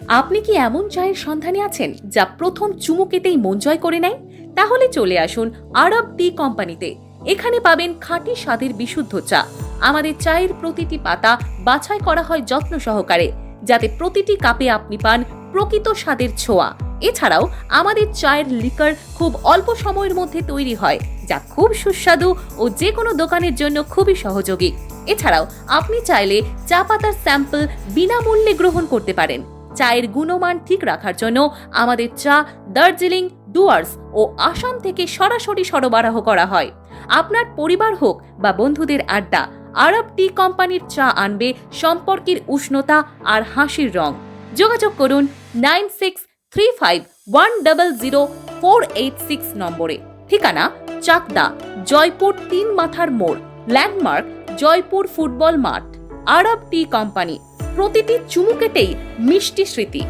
আপনি কি এমন চায়ের সন্ধানে আছেন যা প্রথম চুমুকেতেই মন জয় করে নেয়? তাহলে চলে আসুন আরব টি কোম্পানিতে। এখানে পাবেন খাঁটি স্বাদের বিশুদ্ধ চা। আমাদের চায়ের প্রতিটি পাতা বাছাই করা হয় যত্ন সহকারে, যাতে প্রতিটি কাপে আপনি পান প্রকৃত স্বাদের ছোঁয়া। এছাড়াও আমাদের চায়ের লিকার খুব অল্প সময়ের মধ্যে তৈরি হয়, যা খুব সুস্বাদু ও যে কোনো দোকানের জন্য খুবই সহযোগী। এছাড়াও আপনি চাইলে চা পাতার স্যাম্পল বিনামূল্যে গ্রহণ করতে পারেন। চায়ের গুণমান ঠিক রাখার জন্য আমাদের চা দার্জিলিং, ডুয়ার্স ও আসাম থেকে সরাসরি সরবরাহ করা হয়। আপনার পরিবার হোক বা বন্ধুদের আড্ডা, আরব টি কোম্পানির চা আনবে সম্পর্কের উষ্ণতা আর হাসির রং। যোগাযোগ করুন 9635100486 নম্বরে। ঠিকানা চাকদা, জয়পুর ৩ মাথার মোড়, ল্যান্ডমার্ক জয়পুর ফুটবল মাঠ। আরব টি কোম্পানি, প্রতিটি চুমুকেতেই মিষ্টি স্মৃতি।